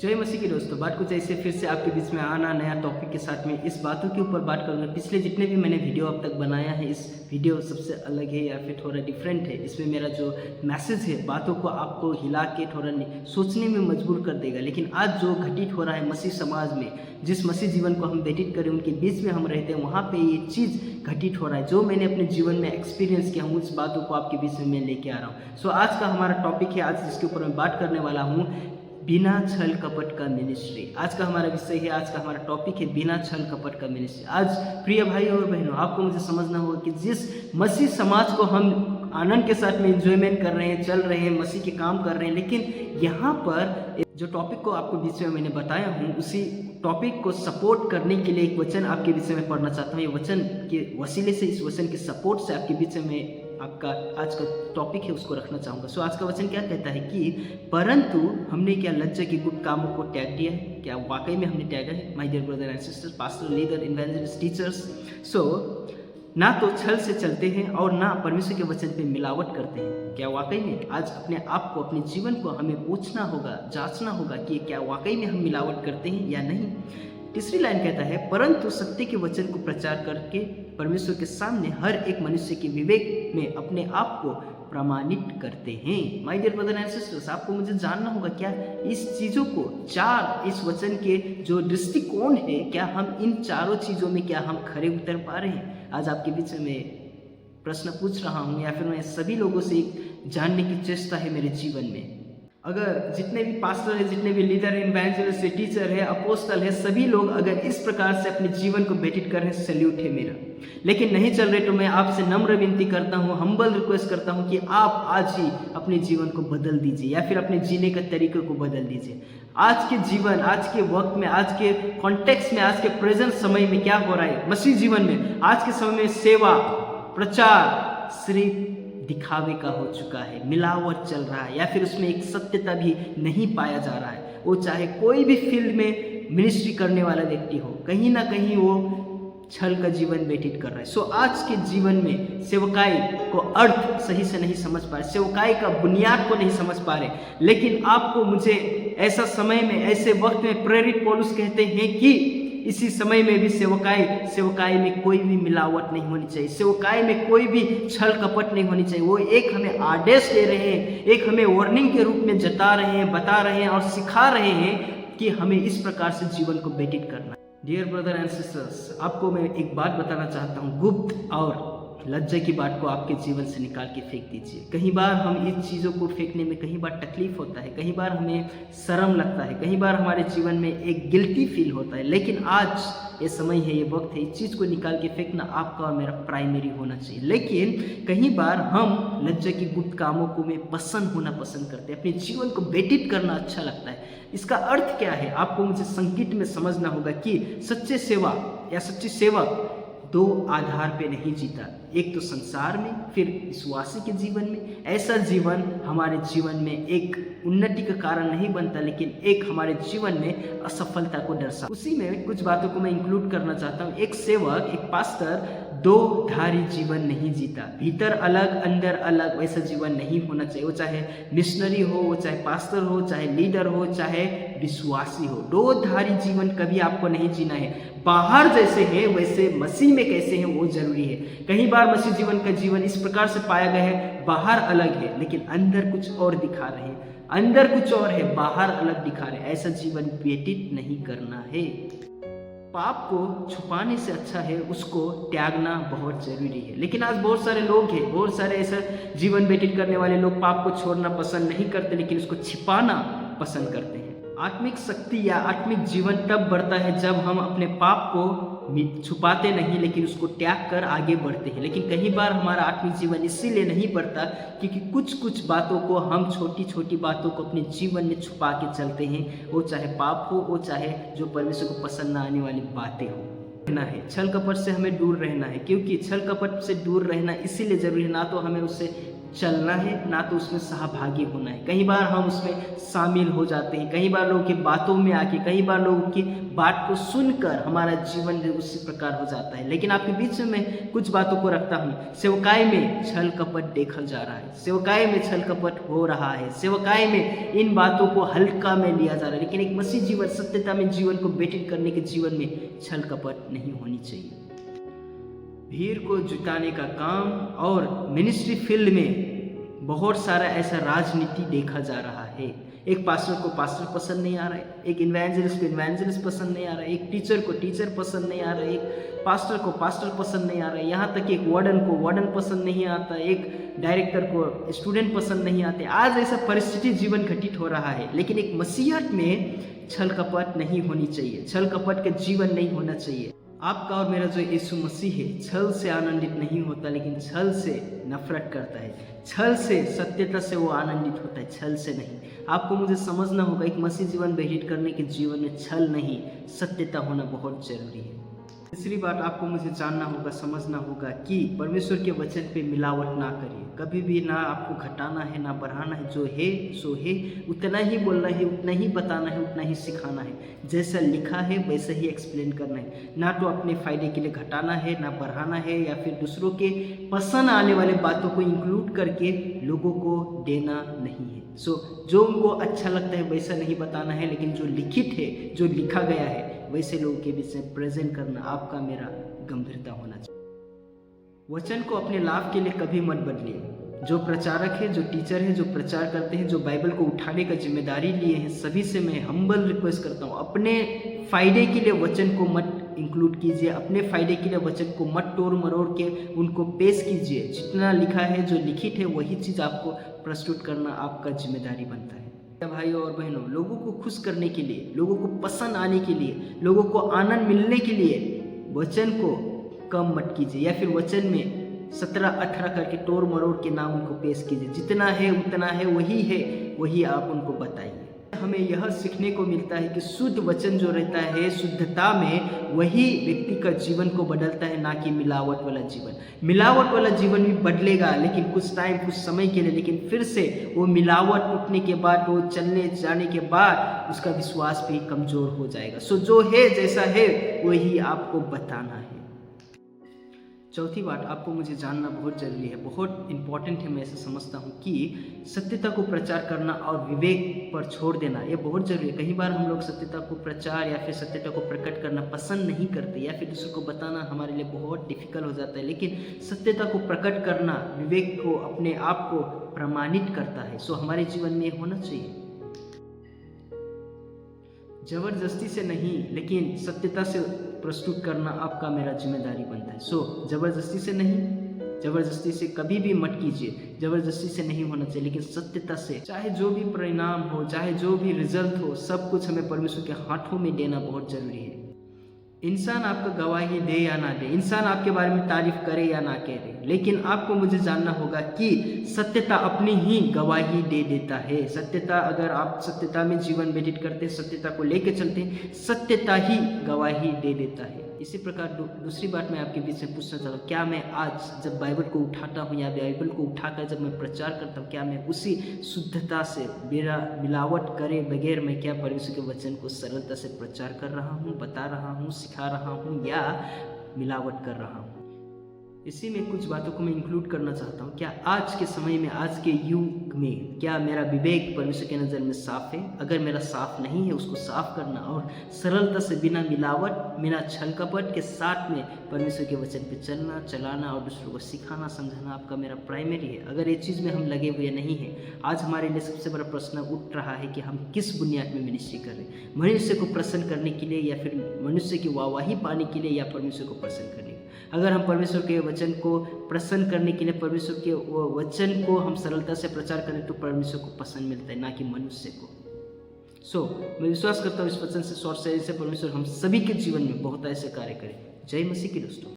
जय मसीह के दोस्तों, बात कुछ ऐसे फिर से आपके बीच में आना नया टॉपिक के साथ में इस बातों के ऊपर बात करूँगा। पिछले जितने भी मैंने वीडियो अब तक बनाया है, इस वीडियो सबसे अलग है या फिर थोड़ा डिफरेंट है। इसमें मेरा जो मैसेज है बातों को आपको हिला के थोड़ा सोचने में मजबूर कर देगा। लेकिन आज जो घटित हो रहा है मसीह समाज में, जिस मसीह जीवन को हम व्यतीत करें उनके बीच में हम रहते हैं, वहाँ पे ये चीज़ घटित हो रहा है जो मैंने अपने जीवन में एक्सपीरियंस किया हूँ। उस बातों को आपके बीच में मैं लेके आ रहा हूँ। सो आज का हमारा टॉपिक है, आज जिसके ऊपर मैं बात करने वाला हूँ, बिना छल कपट का मिनिस्ट्री। आज का हमारा विषय है, आज का हमारा टॉपिक है बिना छल कपट का मिनिस्ट्री। आज प्रिय भाई और बहनों, आपको मुझे समझना होगा कि जिस मसीह समाज को हम आनंद के साथ में एंजॉयमेंट कर रहे हैं, चल रहे हैं, मसीह के काम कर रहे हैं, लेकिन यहाँ पर जो टॉपिक को आपको बीच में मैंने बताया हूँ, उसी टॉपिक को सपोर्ट करने के लिए एक वचन आपके बीच में पढ़ना चाहता हूँ। ये वचन के वसीले से, इस वचन के सपोर्ट से आपके बीच में आपका आज का टॉपिक है उसको रखना चाहूँगा। सो आज का वचन क्या कहता है कि परंतु हमने क्या लज्जा के गुप्त कामों को त्याग दिया है? क्या वाकई में हमने त्यागा है? My dear brother and sisters, pastor, leader, evangelist, teachers, सो ना तो छल से चलते हैं और ना परमेश्वर के वचन पे मिलावट करते हैं। क्या वाकई में आज अपने आप को, अपने जीवन को हमें पूछना होगा, जांचना होगा कि क्या वाकई में हम मिलावट करते हैं या नहीं। तीसरी लाइन कहता है, परंतु सत्य के वचन को प्रचार करके परमेश्वर के सामने हर एक मनुष्य के विवेक में अपने आप को प्रमाणित करते हैं। My dear brother and sisters, आपको मुझे जानना होगा क्या इस चीज़ों को, इस वचन के जो दृष्टिकोण है, क्या हम इन चारों चीज़ों में क्या हम खरे उतर पा रहे हैं? आज आपके बीच में प्रश्न पूछ रहा हूँ, या फिर मैं सभी लोगों से जानने की चेष्टा है मेरे जीवन में। अगर जितने भी पास्टर है, जितने भी लीडर है, इवेंजलिस्ट है, टीचर है, अपोस्टल है, सभी लोग अगर इस प्रकार से अपने जीवन को व्यतीत कर रहे हैं, सैल्यूट है मेरा। लेकिन नहीं चल रहे तो मैं आपसे नम्र विनती करता हूँ, हम्बल रिक्वेस्ट करता हूँ कि आप आज ही अपने जीवन को बदल दीजिए या फिर अपने जीने का तरीके को बदल दीजिए। आज के जीवन, आज के वक्त में, आज के कॉन्टेक्स्ट में, आज के प्रेजेंट समय में क्या हो रहा है मसीह जीवन में? आज के समय में सेवा, प्रचार सिर्फ दिखावे का हो चुका है, मिलावट चल रहा है, या फिर उसमें एक सत्यता भी नहीं पाया जा रहा है। वो चाहे कोई भी फील्ड में मिनिस्ट्री करने वाला व्यक्ति हो, कहीं ना कहीं वो छल का जीवन व्यतीत कर रहा है। सो आज के जीवन में सेवकाई को अर्थ सही से नहीं समझ पा रहे, सेवकाई का बुनियाद को नहीं समझ पा रहे। लेकिन आपको मुझे ऐसा समय में, ऐसे वक्त में प्रेरित पौलुस कहते हैं कि इसी समय में भी सेवकाई में कोई भी मिलावट नहीं होनी चाहिए, सेवकाई में कोई भी छल कपट नहीं होनी चाहिए। वो एक हमें आदेश दे रहे हैं, एक हमें वार्निंग के रूप में जता रहे हैं, बता रहे हैं और सिखा रहे हैं कि हमें इस प्रकार से जीवन को व्यतीत करना है। डियर ब्रदर एंड सिस्टर्स, आपको मैं एक बात बताना चाहता हूँ, गुप्त और लज्जा की बात को आपके जीवन से निकाल के फेंक दीजिए। कई बार हम इन चीज़ों को फेंकने में कई बार तकलीफ होता है, कई बार हमें शर्म लगता है, कई बार हमारे जीवन में एक गिल्टी फील होता है। लेकिन आज ये समय है, ये वक्त है, इस चीज़ को निकाल के फेंकना आपका और मेरा प्राइमरी होना चाहिए। लेकिन कई बार हम लज्जा की गुप्त कामों को में होना पसंद करते हैं, अपने जीवन को व्यतीत करना अच्छा लगता है। इसका अर्थ क्या है आपको मुझे संगीत में समझना होगा कि सच्चे सेवा या सच्ची सेवक दो आधार पे नहीं जीता, एक तो संसार में, फिर विश्वासी के जीवन में। ऐसा जीवन हमारे जीवन में एक उन्नति का कारण नहीं बनता, लेकिन एक हमारे जीवन में असफलता को दर्शा। उसी में कुछ बातों को मैं इंक्लूड करना चाहता हूँ। एक सेवक, एक पास्टर दो धारी जीवन नहीं जीता, भीतर अलग अंदर अलग, वैसा जीवन नहीं होना चाहिए। वो चाहे मिशनरी हो, वो चाहे पास्टर हो, चाहे लीडर हो, चाहे विश्वासी हो, दो धारी जीवन कभी आपको नहीं जीना है। बाहर जैसे है वैसे मसीह में कैसे हैं वो जरूरी है। कई बार मसीह जीवन का जीवन इस प्रकार से पाया गया है, बाहर अलग है लेकिन अंदर कुछ और दिखा रहे हैं, अंदर कुछ और है, बाहर अलग दिखा रहे हैं। ऐसा जीवन व्यतीत नहीं करना है। पाप को छुपाने से अच्छा है उसको त्यागना बहुत जरूरी है। लेकिन आज बहुत सारे लोग हैं, बहुत सारे ऐसा जीवन व्यतीत करने वाले लोग पाप को छोड़ना पसंद नहीं करते, लेकिन उसको छिपाना पसंद करते हैं। आत्मिक शक्ति या आत्मिक जीवन तब बढ़ता है जब हम अपने पाप को छुपाते नहीं, लेकिन उसको त्याग कर आगे बढ़ते हैं। लेकिन कई बार हमारा आत्मिक जीवन इसीलिए नहीं बढ़ता क्योंकि कुछ बातों को हम, छोटी छोटी बातों को अपने जीवन में छुपा के चलते हैं। वो चाहे पाप हो, वो चाहे जो परमेश्वर को पसंद ना आने वाली बातें हो। रहना है, छल कपट से हमें दूर रहना है, क्योंकि छल कपट से दूर रहना इसीलिए जरूरी है, ना तो हमें उससे चलना है, ना तो उसमें सहभागी होना है। कई बार हम उसमें शामिल हो जाते हैं, कई बार लोगों की बातों में आके, कई बार लोगों की बात को सुनकर हमारा जीवन जो उसी प्रकार हो जाता है। लेकिन आपके बीच में मैं कुछ बातों को रखता हूँ। सेवकाई में छल कपट देखा जा रहा है, सेवकाई में छल कपट हो रहा है, सेवकाई में इन बातों को हल्का में लिया जा रहा है। लेकिन एक मसीह जीवन, सत्यता में जीवन को व्यतीत करने के जीवन में छल कपट नहीं होनी चाहिए। भीड़ को जुटाने का काम और मिनिस्ट्री फील्ड में बहुत सारा ऐसा राजनीति देखा जा रहा है। एक पास्टर को पास्टर पसंद नहीं आ रहा है, एक इन्वेंजलिस्ट को इन्वेंजलिस्ट पसंद नहीं आ रहा है, एक टीचर को टीचर पसंद नहीं आ रहा है, एक पास्टर को पास्टर पसंद नहीं आ रहा है, यहाँ तक एक वार्डन को वार्डन पसंद नहीं आता, एक डायरेक्टर को स्टूडेंट पसंद नहीं आते। आज ऐसा परिस्थिति जीवन घटित हो रहा है। लेकिन एक मसीहत में छल कपट नहीं होनी चाहिए, छल कपट का जीवन नहीं होना चाहिए। आपका और मेरा जो यीशु मसीह है छल से आनंदित नहीं होता, लेकिन छल से नफरत करता है। छल से, सत्यता से वो आनंदित होता है, छल से नहीं। आपको मुझे समझना होगा, एक मसीह जीवन व्यतीत करने के जीवन में छल नहीं, सत्यता होना बहुत जरूरी है। तीसरी बात आपको मुझे जानना होगा, समझना होगा कि परमेश्वर के वचन पे मिलावट ना करिए। कभी भी ना आपको घटाना है ना बढ़ाना है, जो है सो है, उतना ही बोलना है, उतना ही बताना है, उतना ही सिखाना है। जैसा लिखा है वैसा ही एक्सप्लेन करना है, ना तो अपने फ़ायदे के लिए घटाना है ना बढ़ाना है, या फिर दूसरों के पसंद आने वाले बातों को इंक्लूड करके लोगों को देना नहीं है। जो उनको अच्छा लगता है वैसा नहीं बताना है, लेकिन जो लिखित है, जो लिखा गया है, वैसे लोगों के बीच में प्रेजेंट करना आपका मेरा गंभीरता होना चाहिए। वचन को अपने लाभ के लिए कभी मत बदलिए। जो प्रचारक है, जो टीचर है, जो प्रचार करते हैं, जो बाइबल को उठाने का जिम्मेदारी लिए हैं, सभी से मैं हम्बल रिक्वेस्ट करता हूँ, अपने फ़ायदे के लिए वचन को मत इंक्लूड कीजिए, अपने फ़ायदे के लिए वचन को मत तोड़ मरोड़ के उनको पेश कीजिए। जितना लिखा है, जो लिखित है, वही चीज़ आपको प्रस्तुत करना आपका जिम्मेदारी बनता है। भाइयों और बहनों, लोगों को खुश करने के लिए, लोगों को पसंद आने के लिए, लोगों को आनंद मिलने के लिए वचन को कम मत कीजिए, या फिर वचन में 17-18 करके तोड़ मरोड़ के नाम उनको पेश कीजिए। जितना है उतना है, वही आप उनको बताइए। हमें यह सीखने को मिलता है कि शुद्ध वचन जो रहता है, शुद्धता में वही व्यक्ति का जीवन को बदलता है, ना कि मिलावट वाला जीवन। मिलावट वाला जीवन भी बदलेगा, लेकिन कुछ टाइम, कुछ समय के लिए, लेकिन फिर से वो मिलावट टूटने के बाद, वो चलने जाने के बाद उसका विश्वास भी कमज़ोर हो जाएगा। जो है, जैसा है, वही आपको बताना है। चौथी बात आपको मुझे जानना बहुत ज़रूरी है, बहुत इंपॉर्टेंट है, मैं ऐसा समझता हूँ कि सत्यता को प्रचार करना और विवेक पर छोड़ देना ये बहुत ज़रूरी है। कई बार हम लोग सत्यता को प्रचार या फिर सत्यता को प्रकट करना पसंद नहीं करते, या फिर दूसरों को बताना हमारे लिए बहुत डिफ़िकल्ट हो जाता है। लेकिन सत्यता को प्रकट करना विवेक को, अपने आप को प्रमाणित करता है। हमारे जीवन में होना चाहिए। ज़बरदस्ती से नहीं, लेकिन सत्यता से प्रस्तुत करना आपका मेरा जिम्मेदारी बनता है। ज़बरदस्ती से नहीं, ज़बरदस्ती से कभी भी मत कीजिए, ज़बरदस्ती से नहीं होना चाहिए, लेकिन सत्यता से। चाहे जो भी परिणाम हो, चाहे जो भी रिजल्ट हो, सब कुछ हमें परमेश्वर के हाथों में देना बहुत ज़रूरी है। इंसान आपको गवाही दे या ना दे, इंसान आपके बारे में तारीफ करे या ना करे, लेकिन आपको मुझे जानना होगा कि सत्यता अपनी ही गवाही दे देता है। सत्यता, अगर आप सत्यता में जीवन व्यतीत करते हैं, सत्यता को लेके चलते हैं, सत्यता ही गवाही दे देता है। इसी प्रकार दूसरी बात मैं आपके बीच में पूछना चाहता हूँ, क्या मैं आज जब बाइबल को उठाता हूँ या बाइबल को उठाकर जब मैं प्रचार करता हूँ, क्या मैं उसी शुद्धता से, बिना मिलावट करे बगैर, मैं क्या परमेश्वर के वचन को सरलता से प्रचार कर रहा हूँ, बता रहा हूँ, सिखा रहा हूँ, या मिलावट कर रहा हूँ? इसी में कुछ बातों को मैं इंक्लूड करना चाहता हूँ। क्या आज के समय में, आज के युग में, क्या मेरा विवेक परमेश्वर के नज़र में साफ है? अगर मेरा साफ नहीं है, उसको साफ करना और सरलता से, बिना मिलावट, बिना छल कपट के साथ में परमेश्वर के वचन पे चलना, चलाना और दूसरों को सिखाना, समझाना आपका मेरा प्राइमरी है। अगर ये चीज़ में हम लगे हुए नहीं हैं, आज हमारे लिए सबसे बड़ा प्रश्न उठ रहा है कि हम किस बुनियाद में मिनिस्ट्री कर रहे हैं, मनुष्य को प्रसन्न करने के लिए, या फिर मनुष्य की वाहवाही पाने के लिए, या परमेश्वर को प्रसन्न करने के लिए। अगर हम परमेश्वर के वचन को प्रसन्न करने के लिए, परमेश्वर के वचन को हम सरलता से प्रचार करें, तो परमेश्वर को पसंद मिलता है, ना कि मनुष्य को। मैं विश्वास करता हूँ इस वचन से, शॉर्ट से परमेश्वर हम सभी के जीवन में बहुत ऐसे कार्य करें। जय मसीह की दोस्तों।